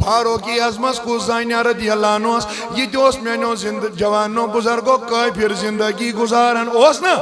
فاروقی اعظمس کو زانیہ رضی اللہ عنہ یہ دوست میانو جوانو بزرگو کافر زندگی گزارن اوس نا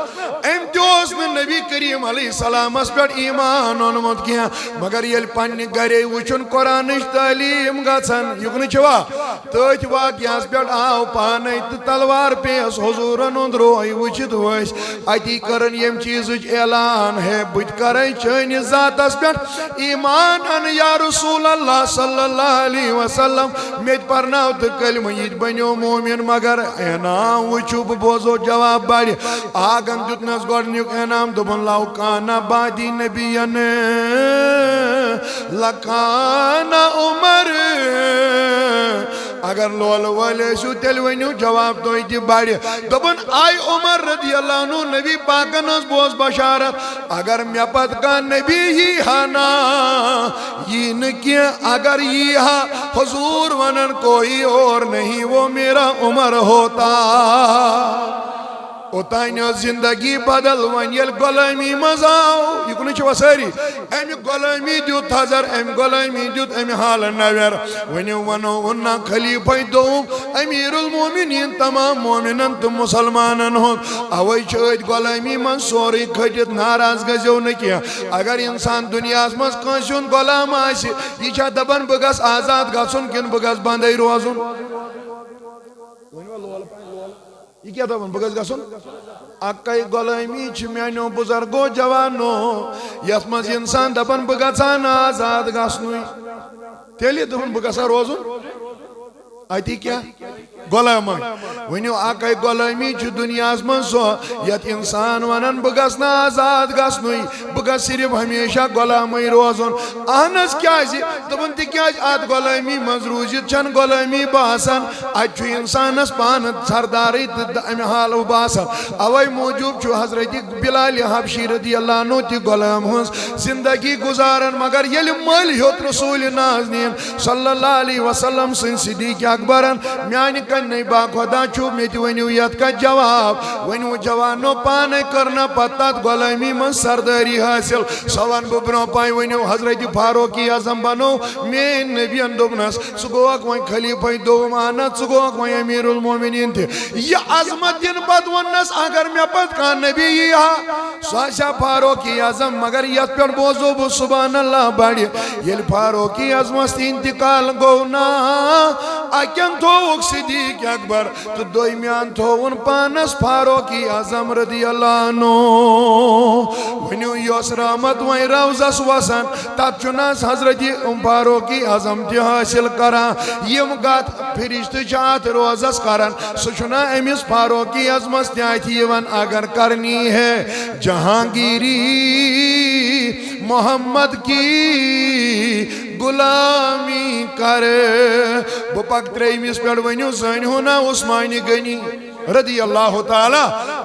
ام دوست نبی کریم علیہ السلام اس پر ایمان اونمت کیا مگر یل پنی گرے وچن قرآنش تعلیم گھن یقن چوا تت واقعہ پر آو پانے تلوار پیس حضورن ہند روئی وچت وش اتی کرن یم چیز اعلان ہے بت کریں چین ذات اس پر ایمان ان یا رسول اللہ صلی اللہ علیہ وسلم میت پرناو تو کلمہ یہ بنیو مومن مگر انام وچو بوزو جواب بڑی آگن دتنس گوڑنیوک انام دبن لو کانا بادی نبیان لکانا عمر اگر لول والے شو تلوینیو جواب تو ایتی بڑی دبن آئی عمر رضی اللہ عنہ نبی پاکن اس بوز بشارت اگر میپت کا نبی ہی ہانا یہ نکیا اگر یہ ہاں حضور ونن کوئی اور نہیں وہ میرا عمر ہوتا اوتائنیو زندگی بدل ون یل غلامی مزاو یہ کنی چھو ساری امی غلامی دیوت حضر امی غلامی دیوت امی حال نویر ونیو ونو انہا خلیفہ دوم امیر المومنین تمام مومنن تم مسلمانن ہوں اوئی چھوٹ غلامی من سوری کھجت ناراض گزیو نکیا اگر انسان دنیا اسمس کنشون غلام آسی یہ چھا دبن بگس آزاد گسن کن بگس باندائی روزن یہ کیا تھا بگس گسن اکائی غلامی چھ میانو بزرگو جوانو یسمز انسان دپن بگسان آزاد گسنوی تیلی دپن بگسا روزن آتی کیا غلامی ونیو آکائی غلامی چھ دنیا من سو یت انسان ونن بگسنا آزاد گسنوی بگس صرف ہمیشہ غلامی روزن آنس کیا زی دبن تی کیا آت غلامی مزروجت چن غلامی باسن اچھو انسان اس پانت سرداری امی حال باسن اوائی موجود چھو حضرت بلال حبشی رضی اللہ عنہ تی غلام ہنس زندگی گزارن مگر یل مل ہوت رسول نازنین صلی اللہ علیہ وسلم سن صدیق اکبرن میانی کنی با خدا چھو میتی ونیو یت کا جواب ونیو جوانو پانے کرنا پتات غلامی من سرداری حاصل سوان ببنو پائی ونیو حضرت فاروقی اعظم بنو مین نبی اندوبنس سگوک وین خلیفہ دوم آنت سگوک وین امیر المومنین تھے یہ عظمت دن بد ونس اگر میں پت کا نبی یہاں سواشا فاروقی اعظم مگر یت پر بوزو بو سبحان اللہ بڑی یل فاروقی عظمت انتقال گونا اکن تو صدیق اکبر تو دویمیان تھون پانس فاروقی اعظم رضی اللہ عنہ ونیو یوس رحمت وین روزس وسن تب چناس حضرت فاروقی اعظم تی حاصل کران یم گات فرشت چاہت روزس کران سچنا امیس فاروقی اعظمس تیاتی ون اگر کرنی ہے جہانگیری محمد کی غلامی کر بپک تریمیس پیڑ ونیو زین ہونا عثمانی گنی رضی اللہ تعالی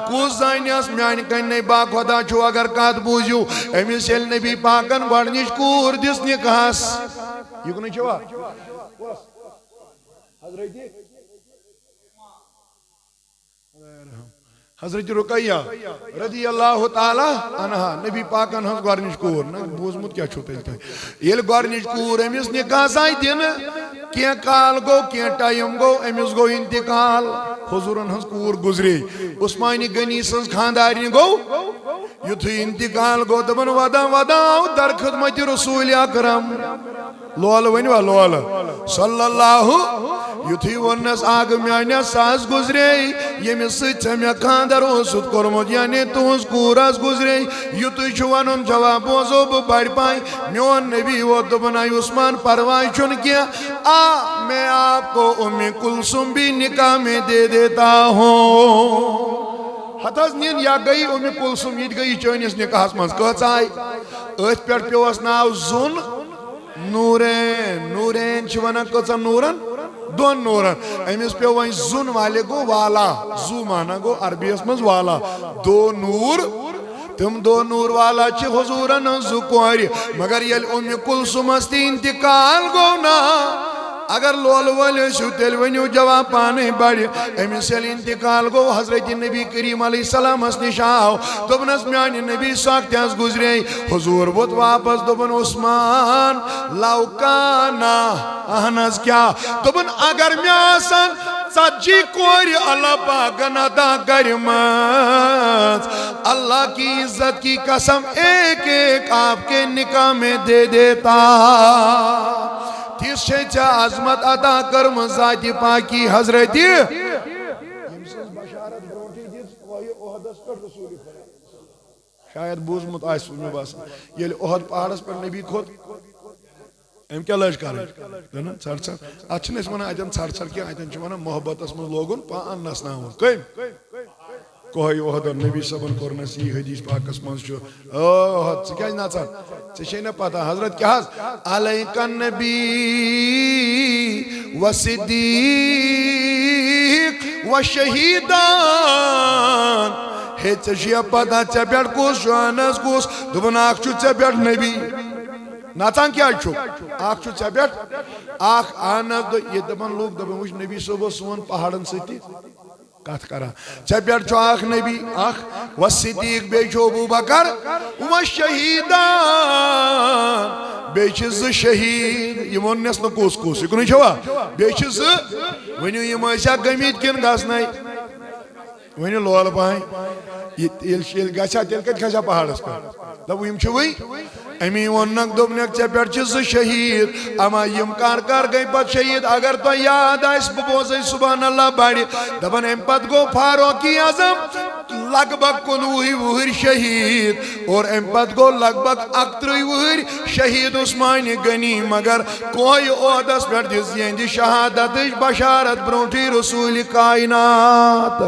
کو زینیاس میانی کنی با خدا چھو اگر کات بوزیو امیس یل نبی پاکن گوڑنیش کور دس نکاس یہ کنی چھوا حضرت رقیہ رضی اللہ تعالی عنہ نبی پاکن ہنس گوارنش کور بوزمت کیا چھوٹا ہے یہ گوارنش کور امیس نکاح سائی دن کیا کال گو کیا ٹائم گو امیس گو انتقال حضورن ہنس کور گزری عثمانی گنی سنس خانداری گو یتھی انتقال گو دبن ودا در خدمت رسول اکرم لول ونیو لول صلی اللہ یتھی ونس آگ میانیا ساس گزرے یمی سچ میں خاندر اوسط کرمت یعنی تونس کورس گزرے یتھی چھوانن جواب بوزو بڑھ پائی میون نبی وہ دبنائی عثمان پروائی چن کیا میں آپ کو امی کلثوم بھی نکاح میں دے دیتا ہوں حتاز نین یا گئی امی کلثوم یہ گئی چونیس نکاح اسمانس کہت آئی ایت پیڑ پیوس ناو زن نورین چھوانا کچھا نورن دون نورن امیس پہ وہیں زن والے گو والا زو مانا گو عربی اسمز والا دو نور تم دو نور والا چھ حضورن زو کواری مگر یل امی کلثوم استی انتقال گو نا اگر لول ول سو تیل ونیو جواب پانے بڑی امس یل انتقال گو حضرت نبی کریم علیہ السلام اس نش آو دوپنس میانہ نبی سخت گزرے حضور ووت واپس دوپن عثمان لو کانا اہن حظ کیا دوپن اگر مے آسن ژتجی کور اللہ پاکن عطا کرمژ اللہ کی عزت کی قسم ایک ایک آپ کے نکاح میں دے دیتا تیس چھے عظمت عطا کرم ذات پاکی حضرت شاید بوزمت آئے سنو باسا یہ احد پہاڑس پر نبی کھوت ام کیا لج کر ژھر ژھر ات چھن اس ونان اتن ژھر ژھر کی اتن چھ ونان محبتس من لوگن پان نسناون کم کوئی احد نبی صبن کورنس یہ حدیث پاکس من چھ احد ژٕ کیازِ نژان ژےٚ چھے نا پتہ حضرت کیا حظ علیک النبی و صدیق و شہیدان ہے ژےٚ چھُیا پتہ ژےٚ پٮ۪ٹھ کُس چھُ اہنس کُس دوٚپُن اکھ چھُ ژےٚ پٮ۪ٹھ نبی ناچان کیا چھو اکھ چھو ژےٚ پٮ۪ٹھ اکھ اہنس یہ دپان لوگ دپان وٕچھ نبی صٲب اوس سون پہاڑن سۭتۍ کتھ کران ژےٚ پٮ۪ٹھ چھُ اکھ نبی اکھ و صدیق بیٚیہِ چھُ ابوٗ بکر و شہیدان بیٚیہِ چھِ زٕ شہیٖد یِم ووٚننس نہٕ کُس کُس یِکنُے چھوا بیٚیہِ چھِ زٕ ؤنِو یِم ٲسیا گٔمٕتۍ کِنہٕ گژھنَے ؤنِو لول پہن ییٚلہِ گژھِ ہا تیٚلہِ کتہِ کھسہِ ہا پہاڑس پٮ۪ٹھ دپو یِم چھِ وٕنۍ امی ووننک دوٚپنکھ ژےٚ پٮ۪ٹھ چھِ زٕ شہیٖد اما یِم کر گٔے پتہٕ شہیٖد اگر تۄہہِ یاد آسہِ بہٕ بوزے سبحان اللہ بڑِ دپان امہِ پتہٕ گوٚو فاروق اعظم لگ بھگ 19 وُہٕرۍ شہیٖد اور امہِ پتہٕ گوٚو لگ بھگ 31 وُہٕرۍ شہیٖد عثمان غنی مگر کوہِ عہدس پٮ۪ٹھ دِژ یِہنٛدِ شہادتٕچ بشارت برونٛٹھٕے رسوٗلِ کائنات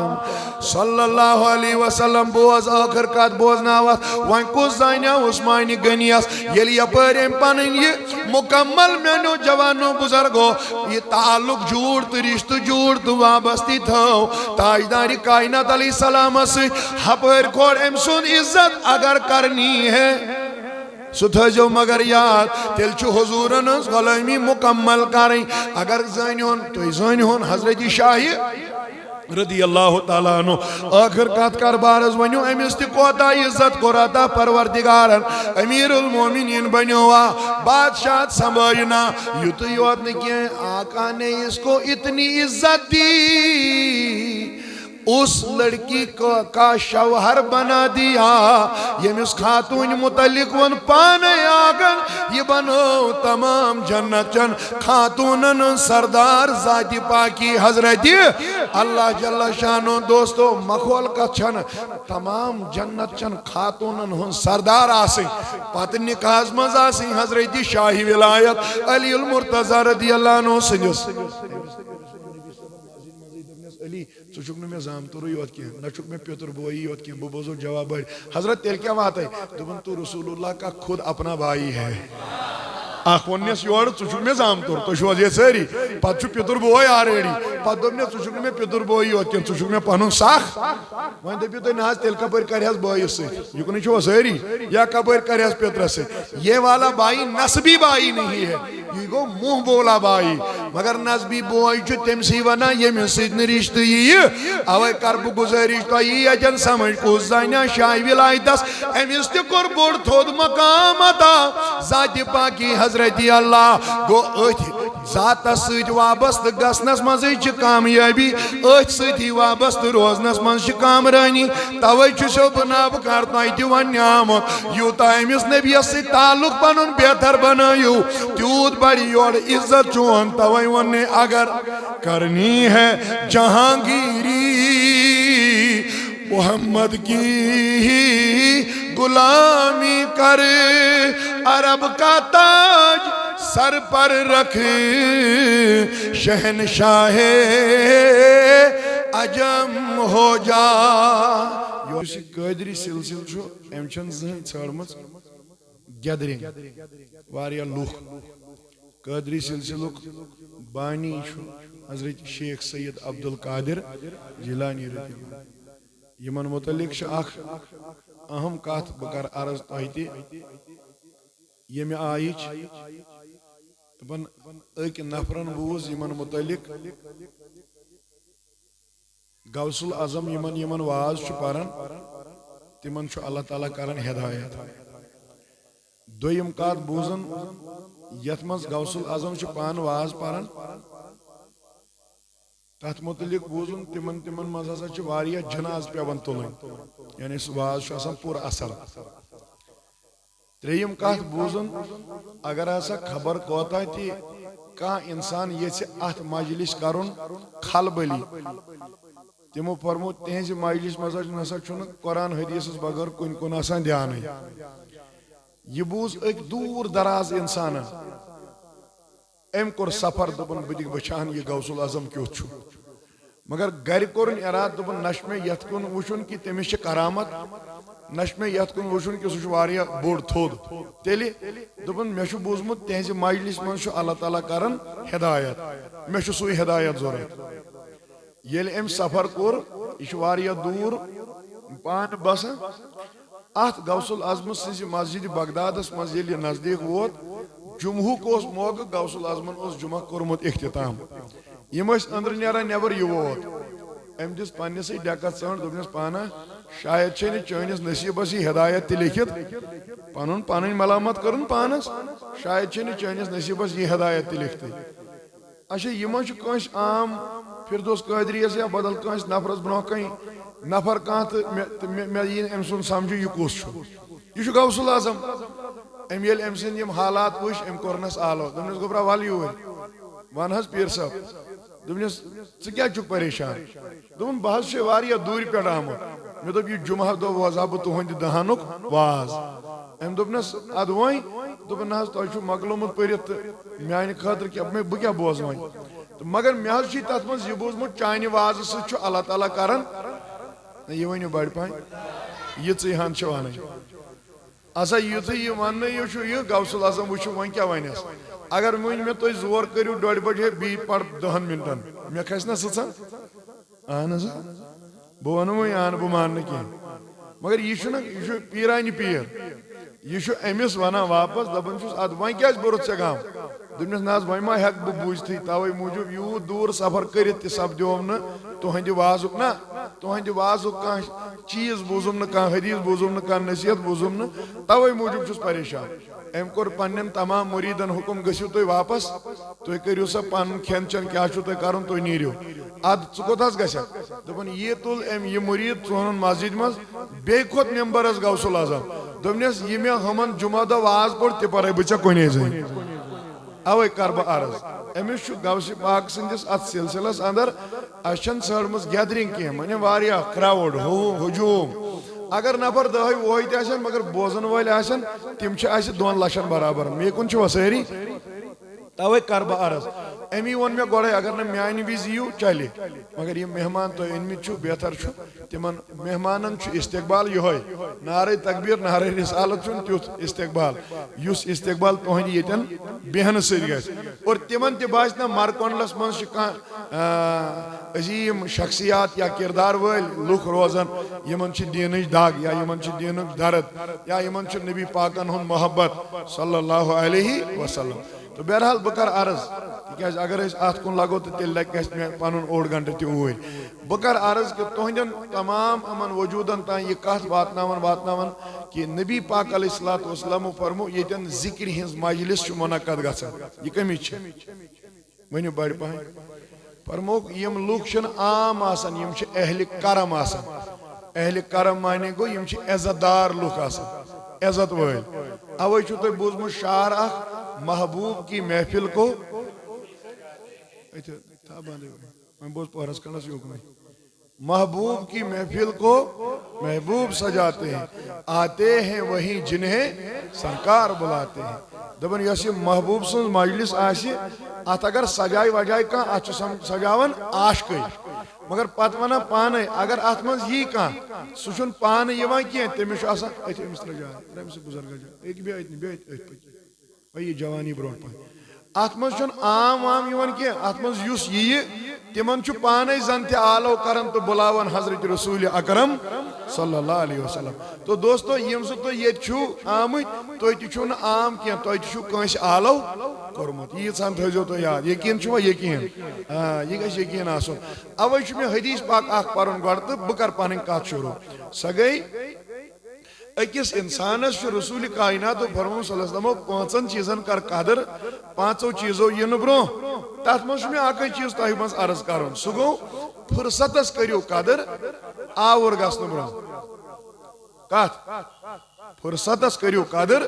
صلی اللہ علیہ وسلم بوز ٲخر کتھ بوزناوتھ وۄنۍ کُس زانیو عثمان غنی ییٚلہِ یپٲرۍ أمۍ پنٕنۍ یہِ مکمل میانیو جوانو بزرگو یہ تعلق جوڑ تہٕ رشتہٕ جوڑ تہٕ وابستی تھٲو تاجدارِ کائنات علیہ السلام سۭتۍ ہپٲرۍ کوٚر أمۍ سُنٛد عزت اگر کرنی ہے سُہ تھٲیزیو مگر یاد تیٚلہِ چھُ حضوٗرن ہٕنٛز غلٲمی مکمل کرٕنۍ اگر زٲنۍہُن تُہۍ زٲنۍہُن حضرت شاہہِ رضی اللہ تعالیٰ عنہ آخر کتھ کر بارز ونیو امس تہ کوتا عزت کوٚر عطا پروردگارن امیر المومنین بنیوا بادشاہ سنبھالنا یُتُے یوت نہٕ کینٛہہ آقا نے اس کو اتنی عزت دی اس لڑکی کا شوہر بنا دیا یمس خاتون متعلق ون پانے آگن یہ بنو تمام جنت چن خاتونن سردار ذات پاکی حضرت اللہ جل شانو دوستو مخول کا چھن تمام جنت چن خاتونن ہن سردار آسیں پتہ نکاز مز آسیں حضرت شاہی ولایت علی المرتضی رضی اللہ عنہ سنجس علی ژٕ چھُکھ نہٕ مےٚ زامتُرٕے یوت کینٛہہ نہ چھُکھ مےٚ پیوٚتُر بویی یوت کینٛہہ بہٕ بوزو جواب بڑِ حضرت تیٚلہِ کیٛاہ واتَے دوٚپُن تو رسول اللہ کا خود اپنا بھائی ہے اکھ ووننس یورٕ ژٕ چھُکھ مےٚ زامتُر تُہۍ چھِو حظ ییٚتہِ سٲری پتہٕ چھُ پیوٚتُر بوے آلریڈی پتہٕ دوٚپنس ژٕ چھُکھ نہٕ مےٚ پیوٚتُر بویی یوت کینٛہہ ژٕ چھُکھ مےٚ پنُن سکھ وۄنۍ دٔپِو تُہۍ نہ حظ تیٚلہِ کپٲرۍ کرِہس بٲیِس سۭتۍ یُکنُے چھِوا سٲری یا کپٲرۍ کرِہس پیوٚترس سۭتۍ یہ والا بھائی نسبی بھائی نہیں ہے یہ گو منہ بولا بھائی مگر نسبی بوے چھُ تٔمسٕے ونان ییٚمِس سۭتۍ نہٕ رشتہٕ یِیہِ اوے کر بہٕ گُزٲرِش تۄہہِ یی اتٮ۪ن سمجھ کُس زانیا شاہ ولایتس أمِس تہِ کوٚر بوٚڑ تھوٚد مقام عطا ذاتِ پاکی حضرت اللہ گو أتھۍ ذاتس سۭتۍ وابستہٕ گژھنس منٛزٕے چھِ کامیٲبی أتھۍ سۭتی وابستہٕ روزنس منٛز چھِ کامرٲنی توے چھُسو بہٕ نب کر تۄہہِ تہِ وۄنۍ آمُت یوٗتاہ أمِس نبیَس سۭتۍ تعلق پنُن بہتر بنٲیِو تیوٗت بڑِ یورٕ عزت چون توے ووٚن اگر کرنی ہے جہانگیری محمد کی غلامی کر عرب کا تاج سر پر رکھ شہنشاہ عجم ہو جا یُس یہِ قٲدری سلسل چھُ أمۍ چھَنہٕ زٕہٕنۍ ژھانڈمٕژ گیدرِنگ واریاہ لُکھ قٲدری سلسلُک بانی چھُ حضرت شیخ سید عبدالقادر جیلانی رضی اللہ یمن متعلق چھِ اکھ اہم کتھ بہٕ کرٕ عرض تۄہہِ تہِ ییٚمہِ آیِچ دپان اک نفرن بوز یمن متعلق غوث العظم یمن واز پران تمن اللہ تعالیٰ کران ہدایت دویم کات بوزن یت مز غوث العظم پان واز پران تات متعلق بوزن تمن مز ہسا واریاہ جناز پیوان تلن یعنی سہ واز آسان پورا اصل تریم کات بوزن اگر ہسا خبر کوتاہ تی کان انسان یژھِ ات مجلس کرن خلبلی تمو فرمو تہذ مجلس مزا نسا قرآن حدیث بغیر کن آسان دھیان یہ بوز ایک دور دراز انسان ام کور سفر دپن بہ وچھان یہ غوث العظم کیُتھ چھُ مگر گھر کورن اراد دپن نش مے یت کن وچھن کہ تمس چھ کرامت نش مے یت کن وچھن کہ سہ واریاہ بوڑ تھود تیلہِ دپن مے چھ بوزمت تہذ مجلس من چھ اللہ تعالیٰ کران ہدایت مے چھ سوی ہدایت ضرورت یل ام سفر کور یہ واریاہ دور پان بسان ات غوث العظم سز مسجد بغدادس مز یل نزدیک ووت جمعک اوس موقع غوث العظمن اوس جمعہ کورمت اختتام یم اندر نیران نیبر یہ ووت ام دس پنس ڈیکس ژھانڈ دوپنس پانا شاید چھ چٲنِس نصیبس یہ ہدایت تہ لکھت پن ملامت کرن پانس شاید چھ چٲنِس نصیبس یہ ہدایت تہ لکھت اچھا یہ کٲنٛسہِ عام فردوس قادریس یا بدل کٲنٛسہِ نفرس برونٛہہ کن نفر کانٛہہ مے یی ام سُنٛد سمجھ یہ کُس چھُ یہ چھُ غوث العظم ام ییٚلہِ ام سٕنٛدۍ یم حالات وٕچھ ام کوٚرنس آلو دوٚپنس گوٚبرا ول یوٗرۍ ون حظ پیٖر صٲب دوٚپنس ژٕ کیٛازِ چھُکھ پریشان دوٚپُن بہٕ حظ چھُ واریاہ دوٗرِ پٮ۪ٹھ آمُت مےٚ دوٚپ یہِ جمعہ دۄہ بوزہا بہٕ تُہنٛدِ دہانُک واز ام دوٚپنس ادٕ وۄنۍ دوٚپُن نہ حظ تۄہہِ چھُو مۄکلومُت پٔرِتھ تہٕ میانہِ خٲطرٕ کیٛاہ بہٕ کیٛاہ بوزٕ وۄنۍ مگر مے حظ چھ تتھ مز یہ بوزمت چانہ واز سۭتۍ چھُ اللہ تعالیٰ کران یہ ؤنِو بڑِ پہن یِژٕے ہن چھِ ونٕنۍ اسا یُتھُے یہ وننہٕ یہ غوث العظم وٕچھِو وۄنۍ کیٛاہ ونٮ۪س اگر وۄنۍ مےٚ تُہۍ زور کٔرِو 2:30 بجے ہے بیٚیہِ پَر 10 منٹن مےٚ کھسہِ نا سٕژن اہن حظ بہٕ ونہٕ وۄنۍ اہن بہٕ ماننہٕ کینٛہہ مگر یہ چھُنہ یہ چھُ پیٖرانہِ پیٖر یہ چھُ أمِس ونان واپس دپان چھُس ادٕ وۄنۍ کیٛازِ بوٚرُتھ ژےٚ گام دوٚپنس نہ حظ وۄنۍ ما ہٮ۪کہٕ بہٕ بوٗزتھٕے توے موٗجوٗب یوٗت دوٗر سفر کٔرِتھ تہِ سپدیوم نہٕ تُہنٛدِ وازُک نہ تُہنٛدِ وازُک کانٛہہ چیٖز بوٗزُم نہٕ کانٛہہ حدیٖث بوٗزُم نہٕ کانٛہہ نصیحت بوٗزُم نہٕ توے موٗجوٗب چھُس پریشان أمۍ کوٚر پننٮ۪ن تمام مُریٖدن حُکُم گٔژھِو تُہۍ واپس تُہۍ کٔرِو سا پنُن کھٮ۪ن چٮ۪ن کیٛاہ چھُو تۄہہِ کرُن تُہۍ نیٖرِو ادٕ ژٕ کوٚت حظ گژھکھ دوٚپُن یہِ تُل أمۍ یہِ مُریٖد ژونُن مسجد منٛز بیٚیہِ کھوٚت ممبرس غوث العظم دوٚپنس یہِ مےٚ ہُمن جمعہ دۄہ واز پوٚر تہِ پرے بہٕ ژےٚ کُنے زٔنۍ اوے کر بہٕ عرض أمِس چھُ غوث پاک سٕنٛدِس اتھ سلسلس اندر اسہِ چھنہٕ ژھٲنڈمٕژ گیدرِنگ کینٛہہ مٲنِو واریاہ کراوُڈ ہجوٗم اگر نفر 10 تہِ آسن مگر بوزن وٲلۍ آسن تِم چھِ اسہِ 2 لچھن برابر مے کُن چھِوا سٲری توے کر بہٕ عرض امی ووٚن مےٚ گۄڈے اگر نہٕ میانہِ وِزِ یِیِو چلہِ مگر یِم مہمان تُہۍ أنمٕتۍ چھِو بہتر چھُ تِمن مہمانن چھُ استقبال یِہوے نعرے تکبیٖر نعرے رسالت چھُنہٕ تیُتھ استقبال یُس استقبال تُہنٛدِ ییٚتٮ۪ن بیہنہٕ سۭتۍ گژھِ اور تِمن تہِ باسہِ نہ مرکۄنڈلس منٛز چھِ کانٛہہ عظیٖم شخصیات یا کردار وٲلۍ لُکھ روزان یِمن چھِ دیٖنٕچ دگ یا یِمن چھِ دیٖنُک درد یا یِمن چھُ نبی پاکن ہُنٛد محبت صلی اللہ علیہ وسلم تو بہرحال بہٕ کرٕ عرض تِکیٛازِ اگر أسۍ اتھ کُن لگو تہٕ تیٚلہِ لگہِ گژھِ مےٚ پنُن 1 گنٹہٕ تہِ اوٗرۍ بہٕ کرٕ عرض کہِ تُہنٛدٮ۪ن تمام یِمن وجوٗدن تام یہِ کتھ واتناوان کہِ نبی پاک علیہ الصلوۃ والسلامو فرمو ییٚتٮ۪ن ذِکرِ ہِنٛز مجلس چھُ مُنعقد گژھان یہِ کٔمِچ چھِ ؤنِو بڑِ پہن فرموکھ یِم لُکھ چھِنہٕ عام آسان یِم چھِ اہلِ کرم آسان اہلِ کرم معنی گوٚو یِم چھِ عزت دار لُکھ آسان عزت وٲلۍ اوے چھُو تۄہہِ بوٗزمُت شعر اکھ محبوب کی محفل کو محبوب کی محفل کو محبوب سجاتے ہیں آتے ہیں وہی جنہیں سرکار بلاتے ہیں دپن یۄس یہِ محبوب سٕنٛز مجلس آسہِ اتھ اگر سجاے وجاے کانٛہہ اتھ چھُ سجاوان عاشقٕے مگر پتہٕ ونان پانے اگر اتھ منٛز یی کانٛہہ سُہ چھُنہٕ پانہٕ یِوان کینٛہہ تٔمِس چھُ آسان أتھۍ أمِس ترٛٲے جاے أمِس بُزرگس جاے أکہِ بیٚیہِ أتھۍ پٔکۍ یہ جوانی برونٛٹھ پہن اتھ منٛز چھُنہٕ عام وام یِوان کینٛہہ اتھ منٛز یُس یِیہِ تمن چھ پانے زن تہ آلو کرن تو بلاون حضرت رسول اکرم صلی اللہ علیہ وسلم. تو دوستو یم سہ تہ یت چھو آمت تُہۍ تہ چھو نہ عام کینٛہہ تُہۍ تہ چھو کٲنٛسہِ آلو کوٚرمُت. ییٖژہن تھٲیزیو تُہۍ یاد. یقین چھُوا یقین یہ گژھِ یقین آسُن. اوے چھُ مےٚ حدیث پاک اکھ پرُن گۄڈٕ تہٕ بہٕ کرٕ پنٕنۍ کتھ شروع. سۄ گٔے أکِس اِنسانس چھُ رسول کائناتو فرمووُ صلی اللہ علیہ وسلمو پانٛژن چیٖزن کر قدر پانٛژو چیٖزو یِنہٕ برٛونٛہہ. تتھ منٛز چھُ مےٚ اکٕے چیٖز تۄہہِ منٛز عرض کرُن. سُہ گوٚو فرصتس کٔرِو قدر آوُر گژھنہٕ برٛونٛہہ. کتھ فرصتس کٔرِو قدر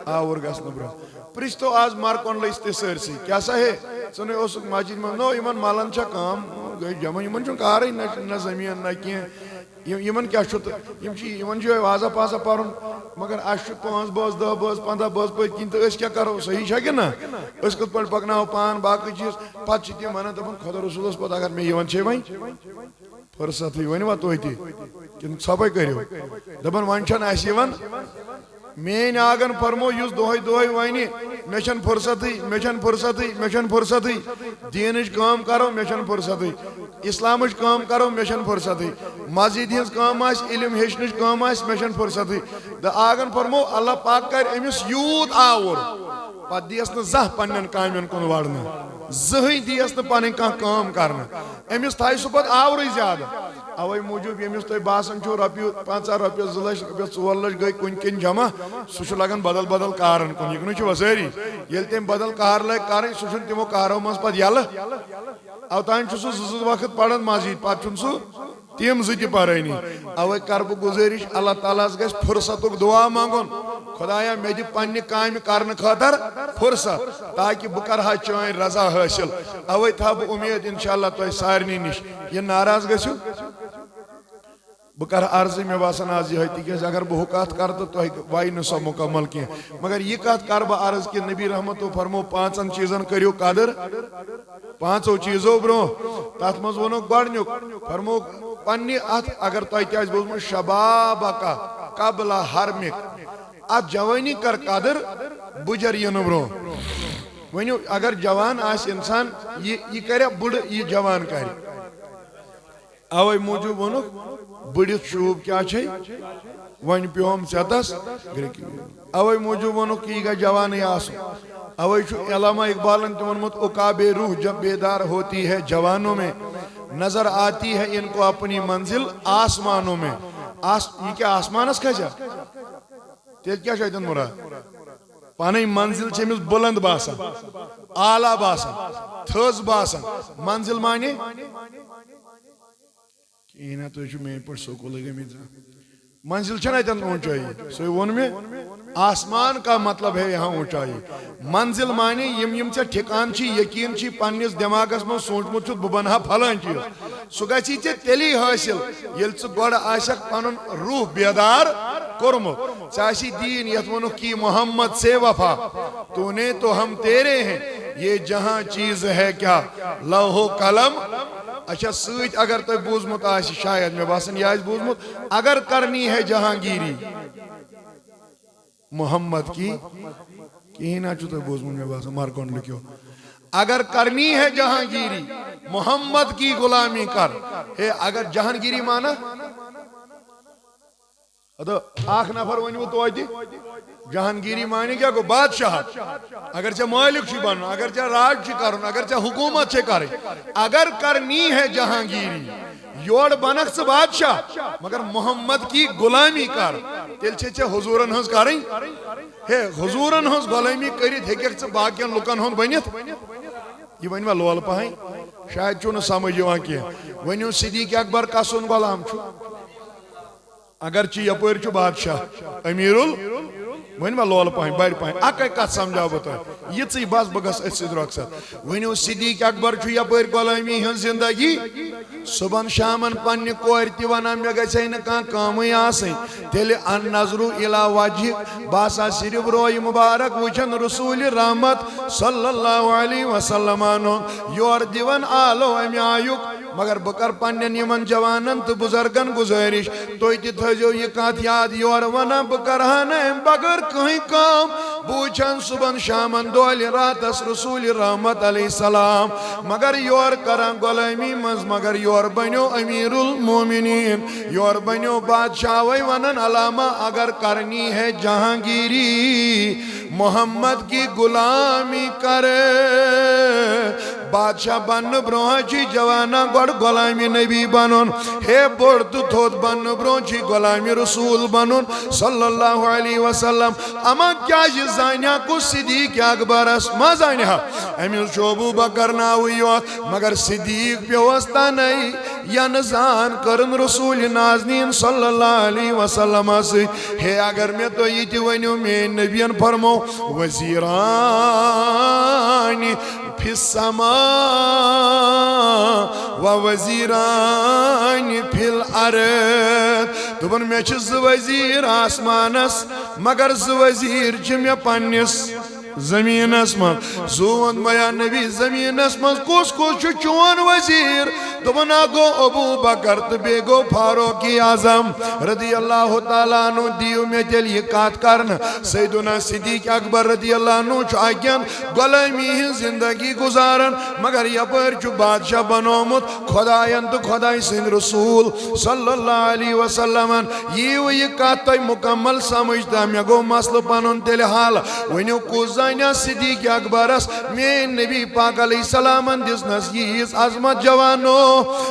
آوُر گژھنہٕ برٛونٛہہ. پرٛژھتو آز مرکون لٔجۍ تہِ سٲرسٕے کیٛاہ سا ہے ژٕ نے اوسُکھ مسجد منٛز نو یِمن ملن چھا کٲم گٔے جمع یِمن چھُنہٕ کارٕے نہ زٔمیٖن نہ کینٛہہ یِمن کیٛاہ چھُ تہٕ یِمن چھُ وازا پازا پرُن مگر اَسہِ چھُ 5 بٲژ 10 بٲژ 15 بٲژ پٔتۍ کِنۍ تہٕ أسۍ کیٛاہ کرو صحیح چھا کِنہٕ نہ أسۍ کِتھ پٲٹھۍ پکناوو پان باقٕے چیٖز. پتہٕ چھِ تِم ونان دپان خۄدا رسوٗلس پتہٕ اگر مےٚ یِوان چھے وۄنۍ فرصتٕے ؤنِوا تُہۍ تہِ کِنہٕ ژھۄپے کٔرِو دپان وۄنۍ چھنہٕ اَسہِ یِوان. میٲنۍ آگن فرمو یُس دۄہے دۄہے وَنہِ مےٚ چھنہٕ فرصتٕے مےٚ چھنہٕ فرصتٕے مےٚ چھنہٕ فرصتٕے دیٖنٕچ کٲم کرو مےٚ چھنہٕ فرصتٕے اسلامٕچ کٲم کرو مےٚ چھنہٕ فرصتٕے مسجد ہٕنٛز کٲم آسہِ علم ہیٚچھنٕچ کٲم آسہِ مےٚ چھنہٕ فرصتٕے. آگن فرمو اللہ پاک کرِ أمِس یوٗت آوُر پتہٕ دِیس نہٕ زانٛہہ پننٮ۪ن کامٮ۪ن کُن وڑنہٕ زٕہٕنۍ دِیس نہٕ پنٕنۍ کانٛہہ کٲم کرنہٕ. أمِس تھایہِ سُہ پتہٕ آورٕے زیادٕ. اوے موٗجوٗب ییٚمِس تۄہہِ باسان چھُو رۄپیہِ 15 رۄپیہِ 2 لچھ رۄپیس 4 لچھ گٔے کُنہِ کِنۍ جمع سُہ چھُ لگان بدل بدل کارن کُن. یِکنٕے چھِوا سٲری ییٚلہِ تٔمۍ بدل کار لگہِ کرٕنۍ سُہ چھُنہٕ تِمو کارو منٛز پتہٕ یلہٕ. اوتانۍ چھُ سُہ 2 وقت پران مسجد پتہٕ چھُنہٕ سُہ تِم 2 تہِ پرٲنی. اوے کرٕ بہٕ گُزٲرِش اللہ تعالیٰ ہس گژھِ فرصتُک دعا منٛگُن خۄدایا مےٚ دِ پننہِ کامہِ کرنہٕ خٲطرٕ فرصت تاکہِ بہٕ کرٕ ہا چٲنۍ رضا حٲصِل. اوے تھاو بہٕ اُمید انشاءاللہ تۄہہِ سارنٕے نِش. یہِ ناراض گٔژھِو بہٕ کرٕ عرضٕے مےٚ باسان آز یِہے تِکیٛازِ اگر بہٕ ہُہ کتھ کرٕ تہٕ تۄہہِ وایہِ نہٕ سۄ مُکمل کینٛہہ. مگر یہِ کتھ کرٕ بہٕ عرض کہِ نبی رحمتو فرمو 5 چیٖزن کٔرِو قدر 5 چیٖزو برٛونٛہہ. تتھ منٛز ووٚنُکھ گۄڈنیُک فرمو پننہِ اتھ اگر تۄہہِ تہِ آسہِ بوٗزمُت شبابکا قبل حرمک اتھ جوٲنی کر قدر بُجر یِنہٕ برٛونٛہہ. ؤنِو اگر جوان آسہِ انسان یہِ کریا بُڈٕ یہِ جوان کرِ. اوے موٗجوٗب ووٚنُکھ بٔڑِتھ شوٗب کیٛاہ چھے وۄنۍ پیوم ژےٚ اوے موٗجوٗب ووٚنُکھ یہِ گژھِ جوانٕے آسُن. اوے چھُ علامہ اقبالن تہِ ووٚنمُت اُقابے روح جب بیدار ہوتی ہے جوانوں میں نظر آتی ہے ان کو اپنی منزل آسمانوں میں. یہ کیٛاہ آسمانس کھسیا تیٚلہِ کیٛاہ چھُ اتٮ۪ن مُراد پنٕنۍ منزل چھِ أمِس بُلند باسان اعلیٰ باسان تھٔز باسان. منزل مانے کِہیٖنۍ نہ تُہۍ چھِو میٲنۍ پٲٹھۍ سکوٗلٕے گٔمٕتۍ منزل چھنہٕ اتٮ۪ن اونچٲیی سُے ووٚن مےٚ آسمان کا مطلب ہے یہاں اونچائی. منزل مانے یم ژےٚ ٹھِکان چھی یقیٖن چھی پننِس دٮ۪ماغس منٛز سوٗنچمُت چھُتھ بہٕ بنہٕ ہا پھلٲنۍ چیٖز سُہ گژھی ژےٚ تیٚلی حٲصِل ییٚلہِ ژٕ گۄڈٕ آسکھ پنُن روح بیدار کوٚرمُت. ژےٚ آسی دیٖن یتھ ووٚنُکھ کی محمد سے وفا تو نے تو ہم تیرے ہیں یہ جہاں چیز ہے کیا لوح و قلم. اچھا سۭتۍ اگر تۄہہِ بوٗزمُت آسہِ شاید مےٚ باسان یہِ آسہِ بوٗزمُت اگر کرنی ہے جہانگیری محمد کی کِہیٖنۍ نہ چھُو تۄہہِ بوٗزمُت مےٚ باسان مرکون لیکھِو اگر کرنی ہے جہانگیری محمد کی غلامی کر. ہے اگر جہانگیری مانا اکھ نفر ؤنِو توتہِ جہانگیری مانے کیٛاہ گوٚو بادشاہت. اگر ژےٚ مٲلِک چھُے بنُن اگر ژےٚ راج چھُے کرُن اگر ژےٚ حکوٗمت چھے کرٕنۍ اگر کرنی ہے جہانگیری یورٕ بنکھ ژٕ بادشاہ مگر محمد کی غلامی کر. تیٚلہِ چھے ژےٚ حضوٗرن ہٕنٛز کرٕنۍ. ہے حضوٗرن ہٕنٛز غلٲمی کٔرِتھ ہیٚککھ ژٕ باقین لُکن ہُنٛد بٔنِتھ. یہِ ؤنۍوا لولہٕ پہن شاید چھُو نہٕ سمجھ یِوان کینٛہہ. ؤنِو صدیٖق اکبر کسُن غلام چھُ اگرچہِ یپٲرۍ چھُ بادشاہ امیٖرُل ؤنۍوا لولہٕ پہن بڑِ پہن اکٕے کتھ سمجھاو بہٕ تۄہہِ یِژٕے بس بہٕ گژھٕ أتھۍ سۭتۍ رۄخصت. ؤنِو صدیٖق اکبر چھُ یپٲرۍ غلٲمی ہٕنٛز زندگی صبحن شامن پننہِ کورِ تہِ ونان مےٚ گژھِ نہٕ کانٛہہ کٲمٕے آسٕنۍ تیٚلہِ ان نظرو اِلا وجہِک بہٕ ہسا صرف رویہِ مُبارک وٕچھن رسوٗلِ رحمت صلی اللہ علیہ وسلم انُن یورٕ دِوان آلو امہِ آیُک مگر بکر پنن یمن جوانن تو بزرگن گزارش توی تی تھجو یہ کات یاد یور ونا بکرہن بگر کہیں کام بوچھن صبح شامن دول راتس رسول رحمت علیہ السلام مگر یور کران غلامی مز مگر یور بنیو امیر المومنین یور بنیو بادشاہ وی ونن علامہ اگر کرنی ہے جہانگیری محمد کی غلامی کرے بادشاہ بن برونہ چی جوانا گوڑ غلامی نبی بنن ہے بڑھ تھوت بن برونہ چی غلامی رسول بنن صلی اللہ علیہ وسلم اما کیا یہ زانیہ کو صدیق اکبر اس ما زانیہ امیل شعبو بکر ناویوات مگر صدیق پیوستا نہیں یا نزان کرن رسول نازنین صلی اللہ علیہ وسلم سے ہے اگر میں تو یہ تی ونیو میں نبیان فرمو وزیرانی فی السماء و وزیرانی فی الارض دبن میں چھ وزیر آسمانس مگر وزیر چھ میں پنس زمین اسمان زون میا نبی زمین اسمان کس چھ چون وزیر دبنا گو ابو بکر تبے گو فاروق اعظم رضی اللہ تعالیٰ عنہ دیو میں تیل یہ کات کرنا سیدنا صدیق اکبر رضی اللہ عنہ چاکین غلامی ہی زندگی گزارن مگر یہ پر چو بادشاہ بنومت خدایان تو خدای سن رسول صلی اللہ علیہ وسلم یہ کات تای مکمل سمجھتا میں گو مسل پانون تیل حال ونیو کوزانیا صدیق اکبرس میں نبی پاک علیہ السلام دس نسیز عظمت جوانو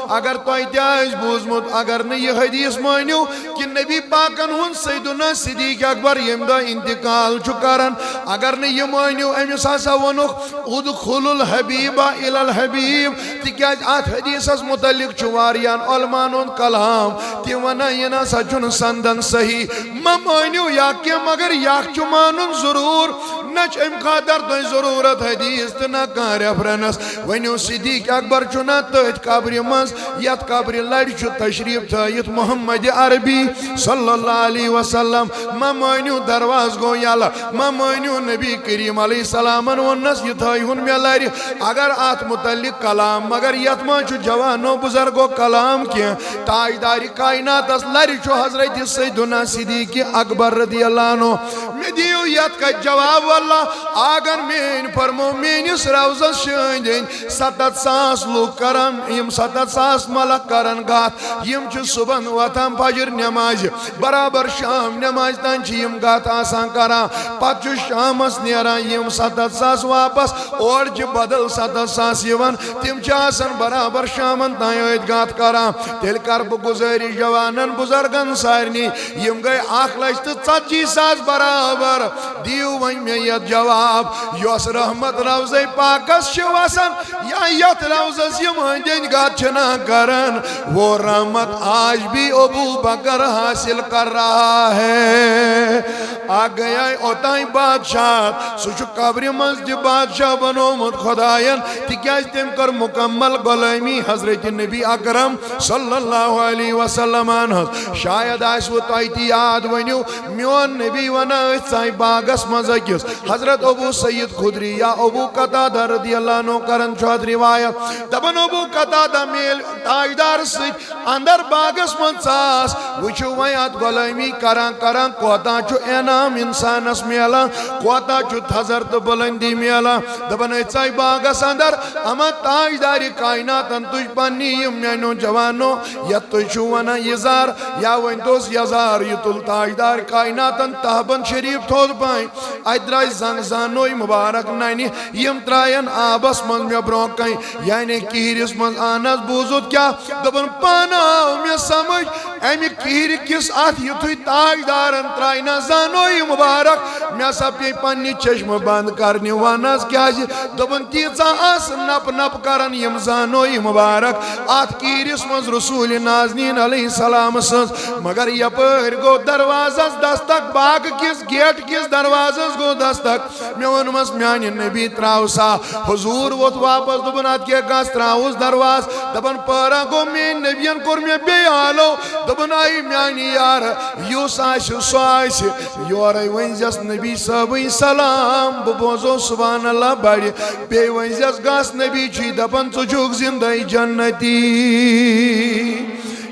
اگر تو ایتیاج بوزمت اگر نہیں حدیث مانیو کہ نبی پاکن ہن سیدنا صدیق اکبر یمدہ انتقال چکارن اگر نہیں مانیو امیس آسا ونخ ادخل الحبیب الى الحبیب تکیاج آت حدیث اس متعلق چواریان علمانون کلام تی ونا ینا سچن سندن صحیح ما مانیو یاکی مگر یاک چمانون ضرور نچ امقادر تو ضرورت حدیث تنا کان ریفرنس ونیو صدیق اکبر چنا تیت قبری مز یت قبری لڑ چو تشریف تھایت محمد عربی صلی اللہ علیہ وسلم ما مانیو درواز گو یالا ما مانیو نبی کریم علیہ السلام ونس یہ تھایون میں لڑ اگر آت متعلق کلام مگر یت ما چو جوانو بزرگو کلام کیا تاجداری کائنات اس لڑ چو حضرت سیدنا صدیق اکبر رضی اللہ عنہ میں دیو یت کا جواب واللہ آگر مین فرمو مین اس روزہ شندین 700 لوگ کرن یم 700 ملک کرن گات یم چھ صبح واتم فجر نماز برابر شام نماز تان چھ یم گات آسان کران پت چھ شامس نیران یم 700 واپس اور چھ بدل 700 یوان تم چھ آسان برابر شامن تان یوید گات کران تیل کرب گزاری جوانن بزرگن سارنی یم گئی 1,40,000 برابر دیو ون میں یت جواب یوس رحمت روزے پاکس شواسن یا یت روزس یم ہندین گات چھنا کرن وہ رحمت آج بھی ابو بکر حاصل کر رہا ہے آ گیا اوتائیں بادشاہ سوچو قبری مسجد بادشاہ بنومت خدایان تکیاج تم کر مکمل غلامی حضرت نبی اکرم صلی اللہ علیہ وسلم شاید آس وہ تائیتی یاد ونیو میون نبی ونا سائی باغس مزکیس حضرت ابو سید خدری یا ابو قتادہ رضی اللہ عنہ کرن چوہد روایت دبن ابو قتادہ میل تاجدار سید اندر باغس من ساس وچو ویات غلامی کران کوتا چو انام انسان اس میلا کوتا چو تھزرت بلندی میلا دبن ایچائی باغس اندر اما تاجداری کائنات انتوش پانی یمینو جوانو یا توشو ونا یزار یا وینتوس یزار یتل تاجدار کائنات انتہبن شریف تھود پائیں ایدرائی زنگزانوی مبارک نائنی یم ترائین آبس من میں بروکائیں یعنی کیرس من آناز بوزود کیا دبن پانا میں سمجھ ایمی کیر کس آت یتوی تاجدارن ترائینا زانوی مبارک میں سب یہ پانی چشم بند کرنی واناز کیا جی دبن تیزا آس نپ نپ کرن یم زانوی مبارک آت کیرس من رسول نازنین علیہ السلام سنس مگر یہ پر گو دروازہ دستک باغ کس گیٹ کس دروازہ گو دستک میں ونمس میانی نبی تراو سا حضور ووت واپس دبن ات کیا گاس تراوس درواز دبن پارا گو میں نبیان کور میں بیالو دبن آئی میانی یار یوس آش سواش یورائی ونزیس نبی صاحب سلام ببوزو سبحان اللہ بڑی بے ونزیس گاس نبی چی دبن چوک زندائی جنتی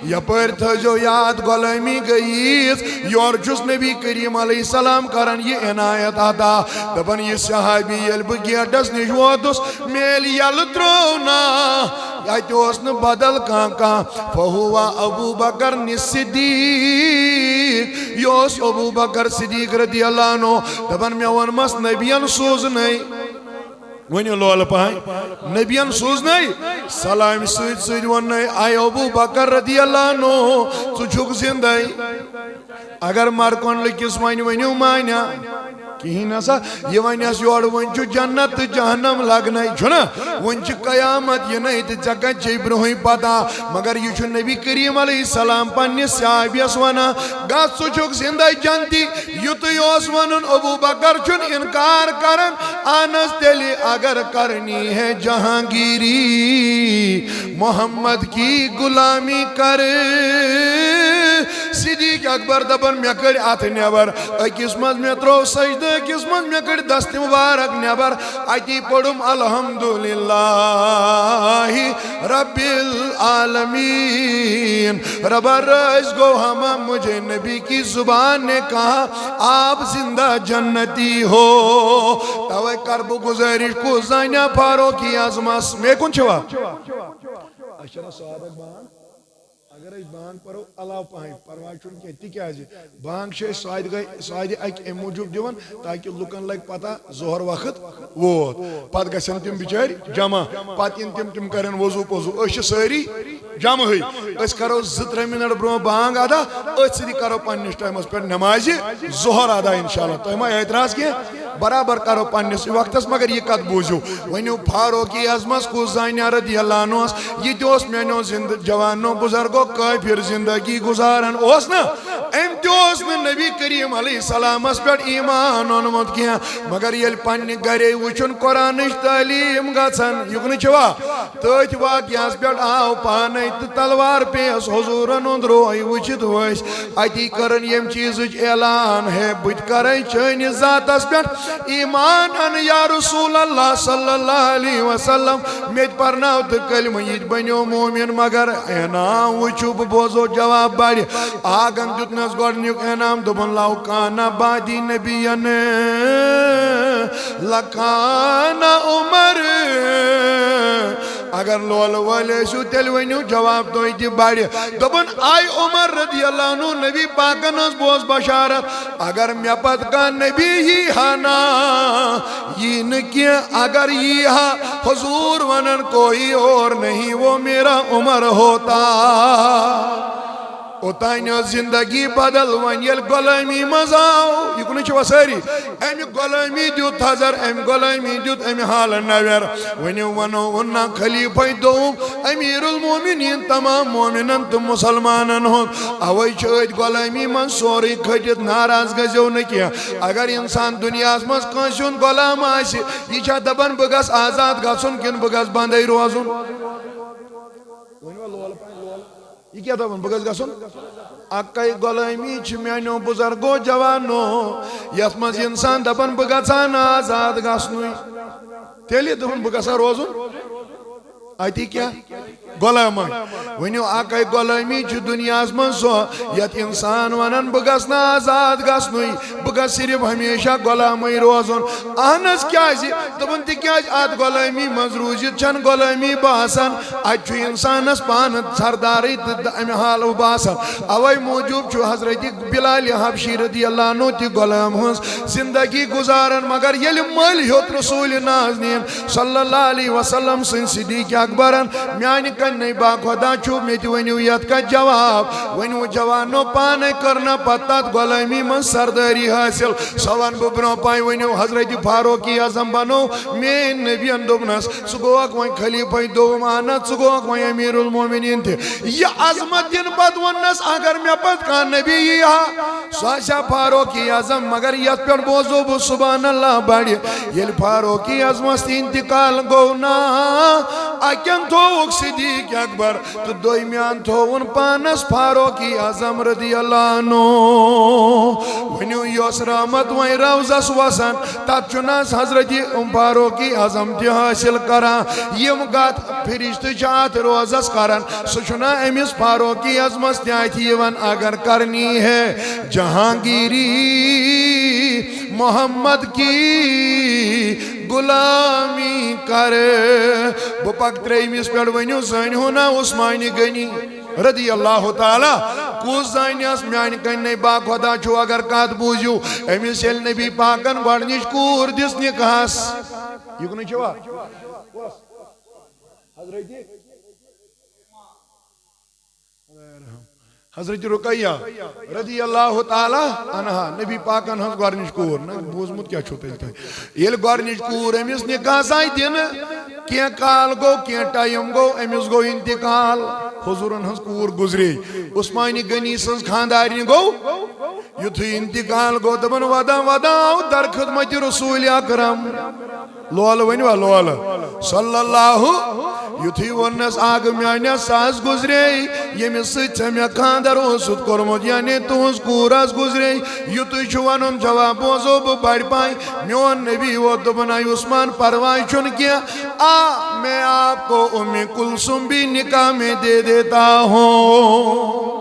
یا پر تھجو یاد غلامی گئیس یور جس نبی کریم علیہ السلام کرن یہ عنایت آتا دبن یہ صحابی یلب گیٹس نش ووتس میل یل ترونا اتہ اوس نہ بدل کان فہوا ابو بکر صدیق یہ اوس ابو بکر صدیق رضی اللہ عنہ دبن مے ونمس نبیان سوزنے ونیو لول پائیں نبیان سوزنے سلام سید سید وننے آئی ابو بکر رضی اللہ عنہ تو چھک زندائی اگر مارکون لکس ونیو مانیا کہیں نسا یہ ونیاس یور ونچو جنت جہنم لگنائی چھنا ونچ قیامت یہ نہیں تی چکا چی برہوئی پتا مگر یہ چھو نبی کریم علیہ السلام پنی صحابیس ونا گاس سو چھک زندائی جانتی یوتو یوس ونن ابو بکر چھن انکار کرن آنس تیلی اگر کرنی ہے جہانگیری محمد کی غلامی کر صدیق اکبر دبن میں کر آت نیبر اکیس مز میں ترو سجدہ اکیس مز میں کر دست مبارک نیبر آتی پڑھم الحمدللہ رب العالمین رب الرئیس گو ہما مجھے نبی کی زبان نے کہا آپ زندہ جنتی ہو توے کرب گزارش کو زانیہ فاروقی آزماس میں کن چھوا اشرا صحابہ بان اگر اس بانگ پرو علاو پاہیں پروائی چھوڑ کے تی کیا جی بانگ شے سائد ایک موجود دیون تاکہ لکن لگ پتا زہر وقت ووت پت گسن تم بچاری جمع پت ان تم کرن وضو پوزو اش ساری جمع ہوئی اس کرو 2-3 منٹ برو بانگ آدھا اس سری کرو پنیس ٹائم اس پر نماز زہر آدھا انشاءاللہ تو ہمیں اعتراض کیا برابر کرو پنیس وقت اس مگر یہ قد بوزو ونیو فاروقی عظمت کو زانیہ رضی اللہ عنہ یہ دوست میں نو جوانوں بزرگوں کافر زندگی گزارن اوس نا ام دوست نے نبی کریم علیہ السلام اس پر ایمان انمت کیا مگر یل پنی گرے وچن قرآنش تعلیم گھن یکن چھوا تیت واقعہ اس پر آو پانے تلوار پیس حضورن اندروئی وچت ہوئیس اتی کرن یم چیز اعلان ہے بجھ کرن چین ذات اس پر ایمان ان یا رسول اللہ صلی اللہ علیہ وسلم میت پرناو تو کلمہ یہ بنیو مومن مگر اینام وچو بوزو جواب باری آگن جتنس گوڑنیو اینام دبن لاو کانا بادی نبیان لکانا عمر اگر لول والے شو تلوینیو جواب دوئی دی باری دبن آئی عمر رضی اللہ عنہ نبی پاکن اس بوز بشارت اگر میپت کا نبی ہی ہانا یہ نکیا اگر یہ ہاں حضور ونن کوئی اور نہیں وہ میرا عمر ہوتا اوتانیو زندگی بدل ونیل غلامی مزاو یہ کنی چھو ساری امی غلامی دیوت حضر امی غلامی دیوت امی حال نویر ونیو ونو وننا خلیفہ دوم امیر المومنین تمام مومنن تم مسلمانن ہوں اوئی چھوٹ غلامی من سوری کھجت ناراض گزیو نکیا اگر انسان دنیا اسمس کنشون غلام آشی یہ چھا دبن بگس آزاد گسن کن بگس باندائی روزن یہ کیا تھا بگس گسن اکائی غلامی چھ میانیو بزرگو جوانو یسمز انسان دبن بگسان آزاد گسنوی تیلی دبن بگسا روزن آتی کیا غلامان ونیو آکائی غلامی چھ دنیا اسمن سو یت انسان ونن بگسنا آزاد گسنوی بگس صرف ہمیشہ غلامی روزن آنس کیا جی دبن تی کیا آت غلامی مزروجت چن غلامی باسن اچھو انسان اس پانت سرداری امی حال باسن اوائی موجود چھو حضرت بلال حبشی رضی اللہ عنہ تی غلام ہنس زندگی گزارن مگر یل مل ہوت رسول نازنین صلی اللہ علیہ وسلم سن صدیق اکبرن میانی کنے با خدا چھو میتی ونیویت کا جواب ونیو جوانو پانے کرنا پتات غلامی من سرداری حاصل سوان ببرو پائی ونیو حضرت فاروق اعظم بنو میں نبی اندوبنس سگو اک وین خلیفہ دوم آنت سگو اک وین امیر المومنین تھے یہ عظمت دن پت ونس اگر میں پت کان نبی یہاں سواشا فاروق اعظم مگر یت پر بوزو بو سبحان اللہ بڑی یل فاروق اعظم است انتقال گونا اکن تھوک صدیق اکبر تو دویمیان تھون پانس فاروق اعظم رضی اللہ عنہ ونیو یوس رحمت وین روزس وسن تات چناس حضرت فاروق اعظم تی حاصل کران یم گات فرشت چاہت روزس کران سچنا امیس فاروق اعظم استیاتی ون اگر کرنی ہے جہانگیری محمد کی غلامی کر بپک تریمیس پیڑ ونیو زین ہونا عثمانی گنی رضی اللہ تعالی کس زانیس میانی کنی با خدا چھو اگر کات بوزیو امیس یل نبی پاکن گوڑنیش کور دس نکاس یہ کنی چھوا حضرت رقیہ رضی اللہ تعالی عنہ نبی پاکن ہنس گوڑنیش کور بوزمت کیا چھو تیلتا ہے یہ گوڑنیش کور امیس نکاس آئی دن کیا کال گو کیا ٹائم گو امیس گو انتقال حضورن ہنس کور گزری عثمانی گنی سنس خاندارین گو یتھی انتقال گو دبن ودا وداو در خدمت رسول اکرم لول ونیو لول صلی اللہ یتھی ونس آگ میانیا ساس گزری یمی سچ میں خاندر اوسط کرمت یعنی تونس کورس گزری یتھی چوانن جواب بوزو بڑ پائی میون نبی و دبن عثمان پروائی چن کیا میں آپ کو ام کلثوم بھی نکاح میں دے دیتا ہوں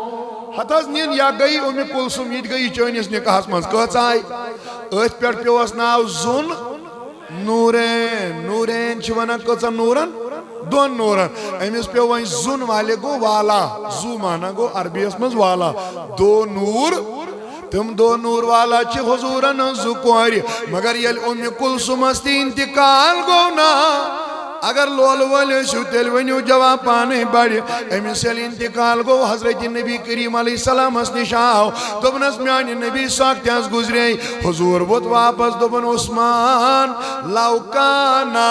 حتاز نین یا گئی ام کلثوم یہ گئی چونیس نکاحس منز کہت آئی ایت پیٹ پیوس ناو زن نورین نورین چوانا کہتا نورن دون نورن امیس پیو وائن زن والے گو والا زو مانا گو عربی اسمز والا دو نور تم دو نور والا چی حضورن زکواری مگر یل ام کلثوم استی انتقال گو نا اگر لول والے شو تیل ونیو جواب پانے بڑی امیسیل انتقال گو حضرت نبی کریم علیہ السلام اس نشاو دبنس میانی نبی ساکتے اس گزرے حضور بود واپس دبن عثمان لوکانا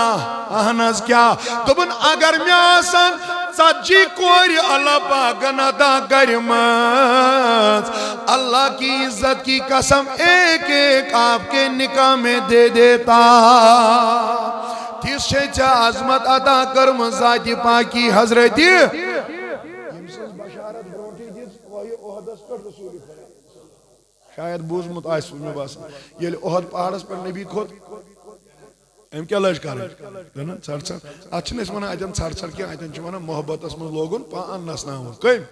احناز کیا دبن اگر میاسن سچی کوری اللہ پاکن ادا کرمت اللہ کی عزت کی قسم ایک ایک آپ کے نکاح میں دے دیتا تیس شیچہ عظمت عطا کرم ذات پاکی حضرت شاید بوزمت آئیس میں باسا یہ احد پہاڑس پر نبی کھوت ایم کیا لش کرے چھڑ چھڑ اچھنے اس منا ایتن چھڑ چھڑ کیا ایتن چھ منا محبت اس من لوگن پا انس ناون کئیم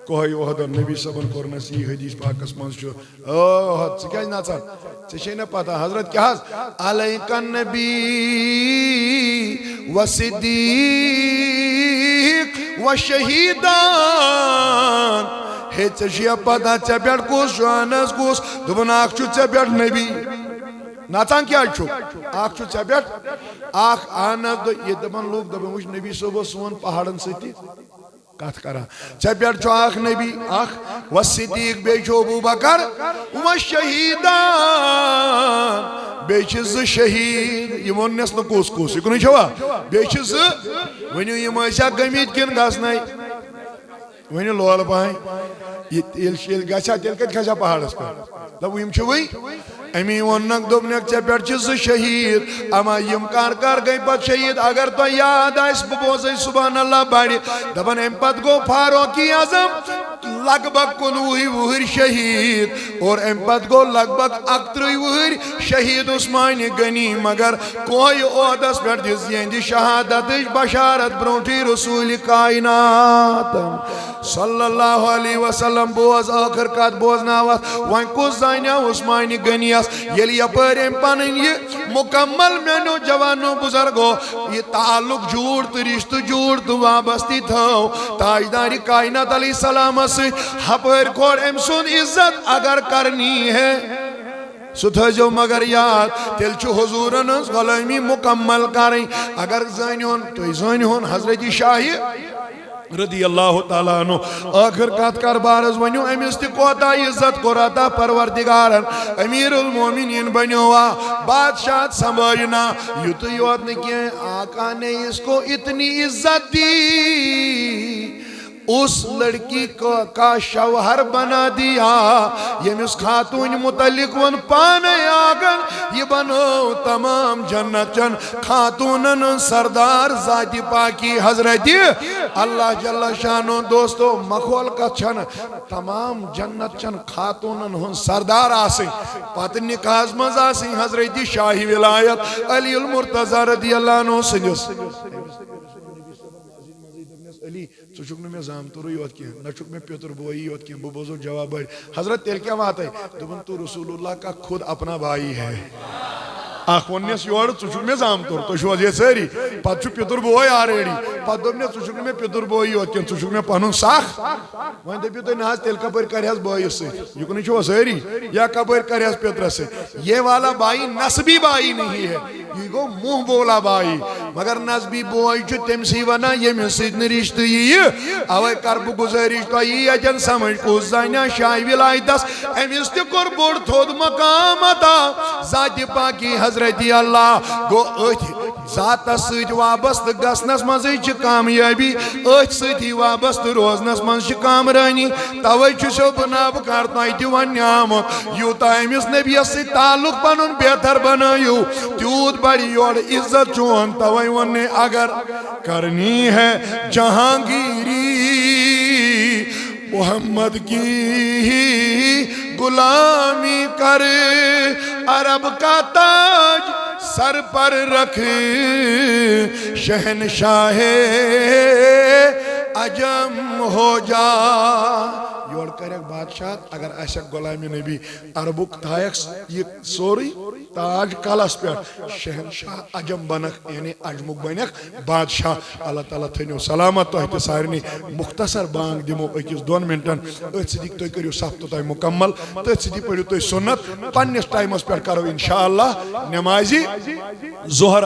کوئی احد نبی صبن کرنس یہ حدیث پاک اس من چھو احد کیا نا چھڑ چھے نہ پتا حضرت کیا حض علیک النبی و صدیق و شہیدان ہے چشیا پتا چھ بیٹ کوس جوانس کوس دبن آخ چھو چھ بیٹ نبی ناچان کیا چھو آخ چھو چھ بیٹ آخ آنس دو یہ دبن لوگ دبن وچ نبی صبح سون پہاڑن ستی کات کرا چھ بیٹ چھو آخ نبی آخ و صدیق بے چھو ابو بکر و شہیدان بے چھ شہید یہ مونس نہ کوس کوس یہ کنی چھوا بے چھ ونیو یہ ماشا گمید کن گاس نائی ونیو لول پائیں یہ تیل شیل گاشا تیل کت کھاشا پہاڑس پر لب یم چھوئی امی ونک دوبنک چھ پیٹ چھ شہید اما یم کار کار گئی پت شہید اگر تو یاد آئیس ببوزی سبحان اللہ باری دبن ام پت گو فاروق اعظم لگ بگ کنوہی وہر شہید اور ام پت گو لگ بگ اکتری وہر شہید عثمانی گنی مگر کوئی عہدس پیٹ جزین دی شہادت بشارت برونٹی رسول کائنات صلی اللہ علیہ وسلم بوز آخر کات بوز ناوات وائن کس زائنیا عثمانی گنی یلی اپریم پانین یہ مکمل مینو جوانو بزرگو یہ تعلق جوڑ تو رشت جوڑ تو وابستی تھو تاجداری کائنات علیہ السلام سے ہپر کھوڑ امسون عزت اگر کرنی ہے سُہ تھٲیزیو مگر یاد تیٚلہِ چھُ حضوٗرن ہٕنٛز غلٲمی مُکمل کرٕنۍ اگر زٲنۍہُن تُہۍ زٲنۍہُن حضرت شاہہِ رضی اللہ تعالیٰ عنہ آخر کت کر بارز ونیو امس تہ کوتا عزت کور عطا پروردگارن امیر المومنین بنیوا بادشاہ سنبھالنا یوت یوت نہ آقا نے اس کو اتنی عزت دی اس لڑکی کا شوہر بنا دیا یمس خاتون متعلق ون پانے آگن یہ بنو تمام جنت چن خاتونن سردار ذات پاکی حضرت اللہ جل شانو دوستو مخول کا چھن تمام جنت چن خاتونن ہن سردار آسیں پت نکاز مز آسیں حضرت شاہی ولایت علی المرتضی رضی اللہ عنہ سنجس علی ژٕ چھُکھ نہٕ مےٚ زامتُرٕے یوت کینٛہہ نہ چھُکھ مےٚ پیوٚتُر بویی یوت کینٛہہ بہٕ بوزو جواب حضرت تیٚلہِ کیٛاہ واتَے دوٚپُن تو رسول اللہ کا خود اپنا بھائی ہے اکھ ووننس یور ژٕ چھُکھ مےٚ زامتُر تُہۍ چھِو حظ ییٚتہِ سٲری پتہٕ چھُ پیوٚتُر بوے آلریڈی پتہٕ دوٚپنس ژٕ چھُکھ نہٕ مےٚ پیوٚتُر بویی یوت کینٛہہ ژٕ چھُکھ مےٚ پنُن سکھ وۄنۍ دٔپِو تُہۍ نہ حظ تیٚلہِ کپٲرۍ کرِہس بٲیِس سۭتۍ یُکنُے چھِوا سٲری یا کپٲرۍ کرِہس پیوٚترس سۭتۍ یہ والا بھائی نسبی بھائی نہیں ہے یہ گو منہ بولا بھائی مگر نسبی بوے چھُ تٔمسٕے ونان ییٚمِس سۭتۍ نہٕ رشتہٕ یِیہِ اوے کر بہٕ گُزٲرِش تۄہہِ یی اتٮ۪ن سمجھ کُس زانیٛا شاہِ ولایتس أمِس تہِ کوٚر بوٚڑ تھوٚد مقام عطا ذاتِ پاکی حضرت اللہ گو أتھۍ ذاتس سۭتۍ وابستہٕ گژھنس منٛزٕے چھِ کامیٲبی أتھۍ سۭتی وابستہٕ روزنس منٛز چھِ کامرٲنی توے چھُسو بہٕ نبہٕ کر تۄہہِ تہِ وۄنۍ آمُت یوٗتاہ أمِس نبیَس سۭتۍ تعلق پنُن بہتر بنٲیِو تیوٗت بڑِ یورٕ عزت چون توے ووٚن اگر کرنی ہے جہانگیری محمد کی غلامی کر عرب کا تاج سر پر رکھ شہنشاہ عجم ہو جا یور کرک بادشاہ اگر آسک غلامی نبی عربک تھایک یہ سوری تاج کالس پہ شہنشاہ عجم بنک یعنی عجمک بنک بادشاہ اللہ تعالیٰ تھنیو سلامت تہ سارنی مختصر بانگ دمو اکس 2 منٹن ات سدی تھی کرو سفتو تہ مکمل تھی سدی پڑھو تھی سنت پنس ٹائمس پہ کرو انشاءاللہ نمازی ظہر